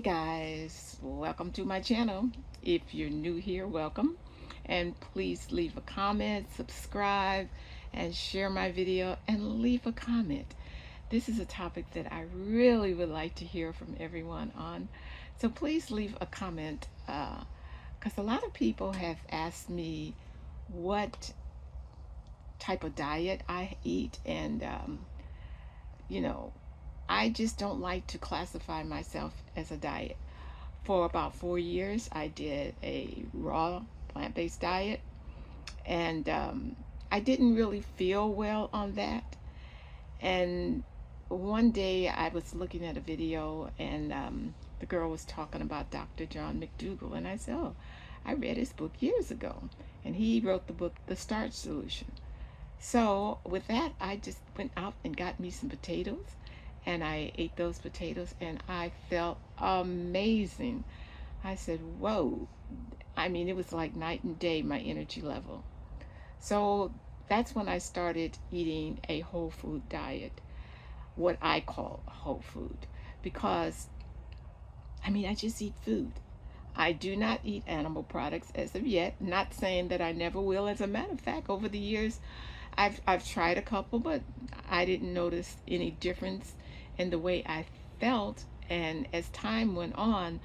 Hey guys, welcome to my channel. If you're new here, welcome. And please leave a comment, subscribe, and share my video and leave a comment. This is a topic that I really would like to hear from everyone on. So please leave a comment because a lot of people have asked me what type of diet I eat, and you know, I just don't like to classify myself as a diet. For about 4 years, I did a raw plant based diet, and I didn't really feel well on that. And one day I was looking at a video, and the girl was talking about Dr. John McDougall, and I said, "Oh, I read his book years ago." And he wrote the book, The Starch Solution. So with that, I just went out and got me some potatoes, and I ate those potatoes, and I felt amazing. I said, whoa. I mean, it was like night and day, my energy level. So that's when I started eating a whole food diet, what I call whole food, because I mean, I just eat food. I do not eat animal products as of yet. Not saying that I never will. As a matter of fact, over the years, I've tried a couple, but I didn't notice any difference in the way I felt. And as time went on,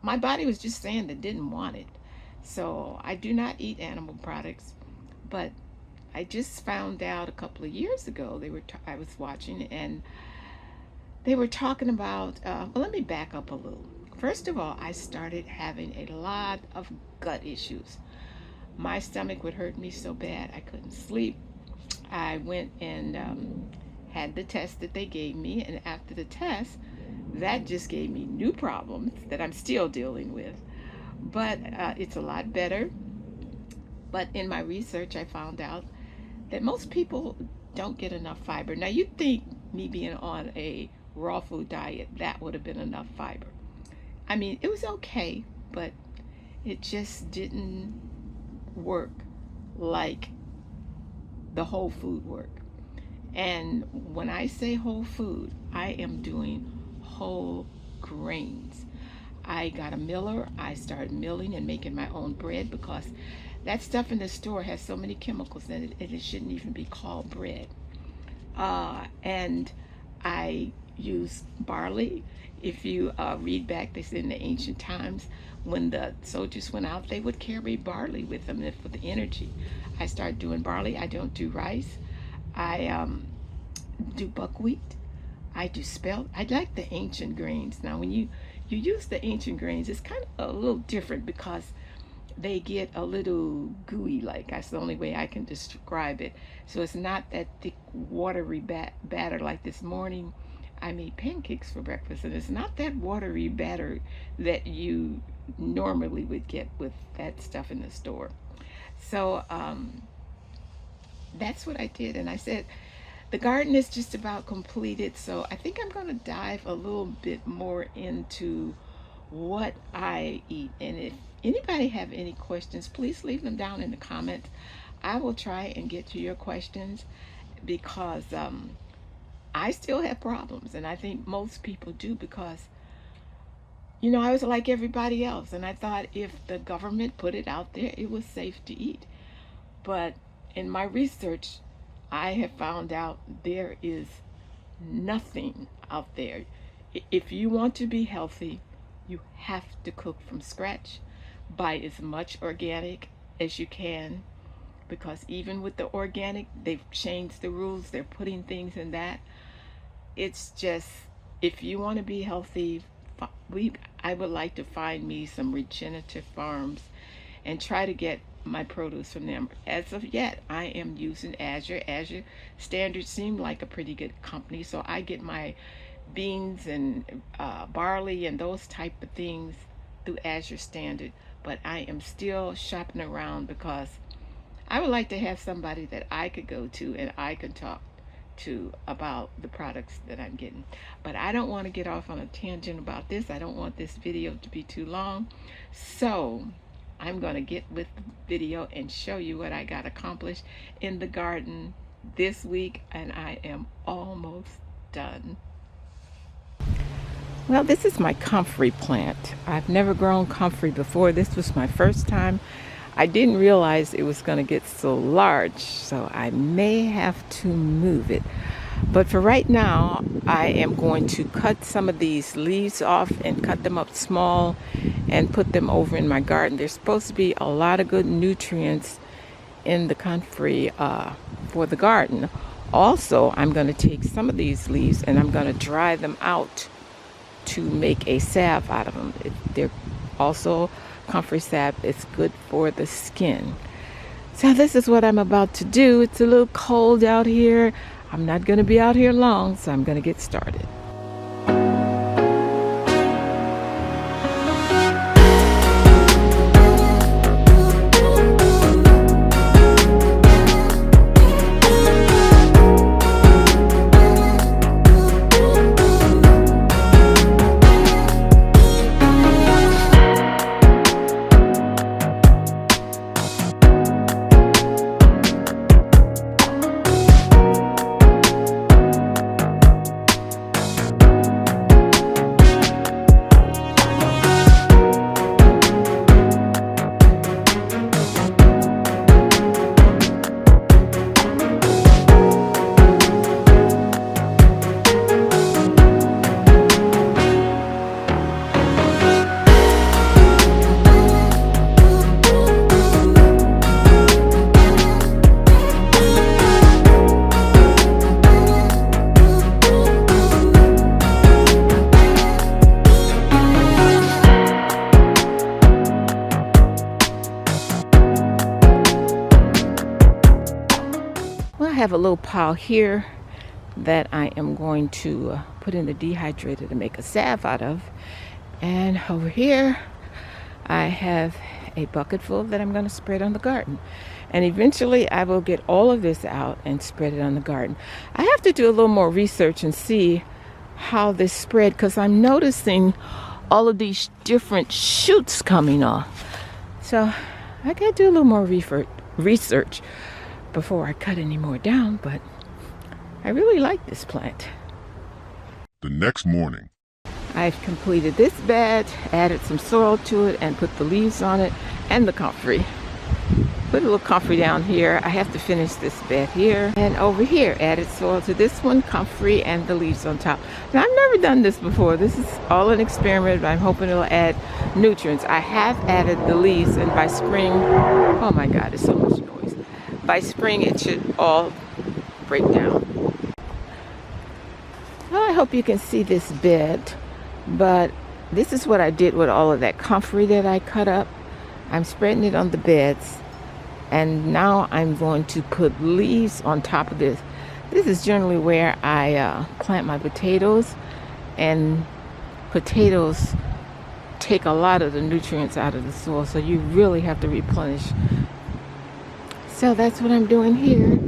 my body was just saying that didn't want it. So I do not eat animal products, but I just found out a couple of years ago I was watching, and they were talking about. Well, let me back up a little. First of all, I started having a lot of gut issues. My stomach would hurt me so bad I couldn't sleep. I went and had the test that they gave me, and after the test, that just gave me new problems that I'm still dealing with. But it's a lot better. But in my research, I found out that most people don't get enough fiber. Now, you'd think me being on a raw food diet, that would have been enough fiber. I mean, it was okay, but it just didn't work like the whole food work. And when I say whole food, I am doing whole grains. I got a miller. I started milling and making my own bread because that stuff in the store has so many chemicals in it, and it shouldn't even be called bread. And I use barley. If you read back, they said in the ancient times when the soldiers went out, they would carry barley with them for the energy. I started doing barley. I don't do rice. I do buckwheat. I do spelt. I like the ancient grains. Now, when you use the ancient grains, it's kind of a little different because they get a little gooey, like that's the only way I can describe it. So it's not that thick, watery batter like this morning. I made pancakes for breakfast, and it's not that watery batter that you normally would get with that stuff in the store. So that's what I did, and I said the garden is just about completed. So I think I'm going to dive a little bit more into what I eat. And if anybody have any questions, please leave them down in the comments. I will try and get to your questions because I still have problems, and I think most people do because I was like everybody else, and I thought if the government put it out there, it was safe to eat. But in my research, I have found out there is nothing out there. If you want to be healthy, you have to cook from scratch. Buy as much organic as you can, because even with the organic, they've changed the rules. They're putting things in that. It's just, if you want to be healthy, I would like to find me some regenerative farms and try to get my produce from them. As of yet, I am using Azure. Azure Standard seemed like a pretty good company, so I get my beans and barley and those type of things through Azure Standard. But I am still shopping around because I would like to have somebody that I could go to and I could talk to about the products that I'm getting. But I don't want to get off on a tangent about this. I don't want this video to be too long. So I'm going to get with the video and show you what I got accomplished in the garden this week, and I am almost done. Well, this is my comfrey plant. I've never grown comfrey before. This was my first time. I didn't realize it was going to get so large, so I may have to move it. But for right now, I am going to cut some of these leaves off and cut them up small and put them over in my garden. There's supposed to be a lot of good nutrients in the comfrey for the garden. Also, I'm going to take some of these leaves and I'm going to dry them out to make a salve out of them. They're also comfrey salve. It's good for the skin. So this is what I'm about to do. It's a little cold out here. I'm not going to be out here long, so I'm going to get started. Well, I have a little pile here that I am going to put in the dehydrator to make a salve out of. And over here, I have a bucket full that I'm going to spread on the garden. And eventually I will get all of this out and spread it on the garden. I have to do a little more research and see how this spread, because I'm noticing all of these different shoots coming off. So I got to do a little more research before I cut any more down, but I really like this plant. The next morning, I've completed this bed, added some soil to it, and put the leaves on it and the comfrey. Put a little comfrey down here. I have to finish this bed here. And over here, added soil to this one, comfrey, and the leaves on top. Now, I've never done this before. This is all an experiment, but I'm hoping it'll add nutrients. I have added the leaves, and by spring, oh my God, it's so much noise. By spring, it should all break down. Well, I hope you can see this bed, but this is what I did with all of that comfrey that I cut up. I'm spreading it on the beds, and now I'm going to put leaves on top of this. This is generally where I plant my potatoes, and potatoes take a lot of the nutrients out of the soil, so you really have to replenish. So that's what I'm doing here.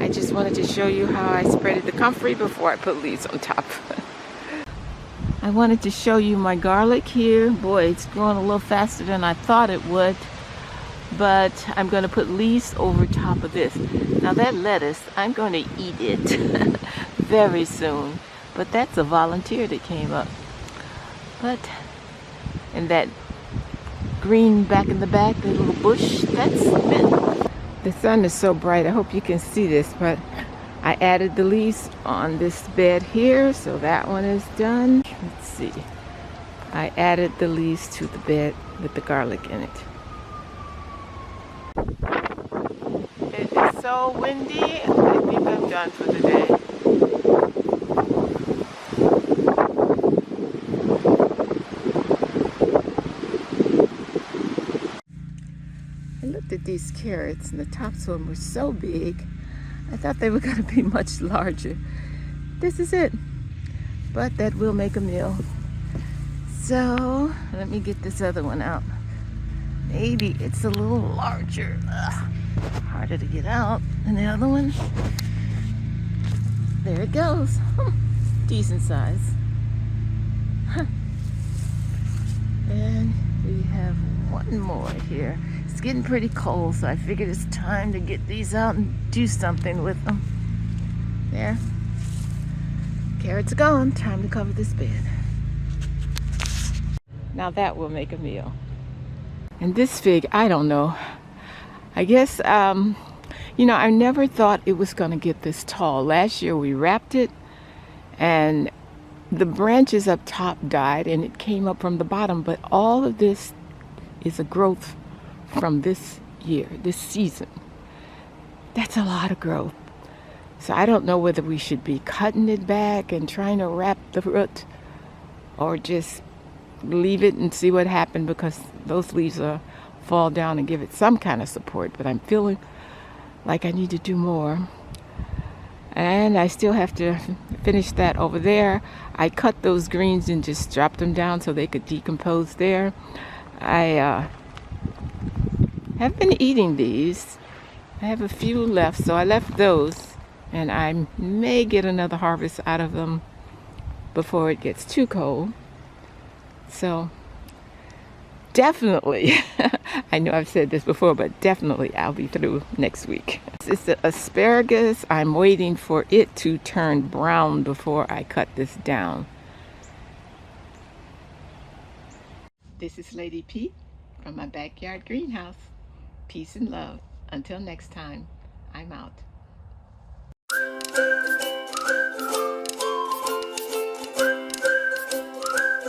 I just wanted to show you how I spreaded the comfrey before I put leaves on top. I wanted to show you my garlic here. Boy, it's growing a little faster than I thought it would. But I'm going to put leaves over top of this. Now that lettuce, I'm going to eat it very soon. But that's a volunteer that came up. And that green back in the back, that little bush, that's mint. The sun is so bright, I hope you can see this, but I added the leaves on this bed here, so that one is done. Let's see. I added the leaves to the bed with the garlic in it. It is so windy, I think I'm done for the day. I looked at these carrots and the tops of them were so big. I thought they were going to be much larger. This is it. But that will make a meal. So let me get this other one out. Maybe it's a little larger. Harder to get out than the other one. There it goes. Decent size. And we have one more here. It's getting pretty cold, so I figured it's time to get these out and do something with them. There. Carrots are gone. Time to cover this bed. Now that will make a meal. And this fig, I don't know. I guess, you know, I never thought it was going to get this tall. Last year we wrapped it and the branches up top died and it came up from the bottom. But all of this is a growth from this year, this season. That's a lot of growth. So I don't know whether we should be cutting it back and trying to wrap the root or just leave it and see what happens, because those leaves will fall down and give it some kind of support. But I'm feeling like I need to do more. And I still have to finish that over there. I cut those greens and just dropped them down so they could decompose there. I have been eating these. I have a few left, so I left those, and I may get another harvest out of them before it gets too cold. So definitely, I know I've said this before, but definitely I'll be through next week. It's the asparagus. I'm waiting for it to turn brown before I cut this down. This is Lady P from my backyard greenhouse. Peace and love. Until next time, I'm out.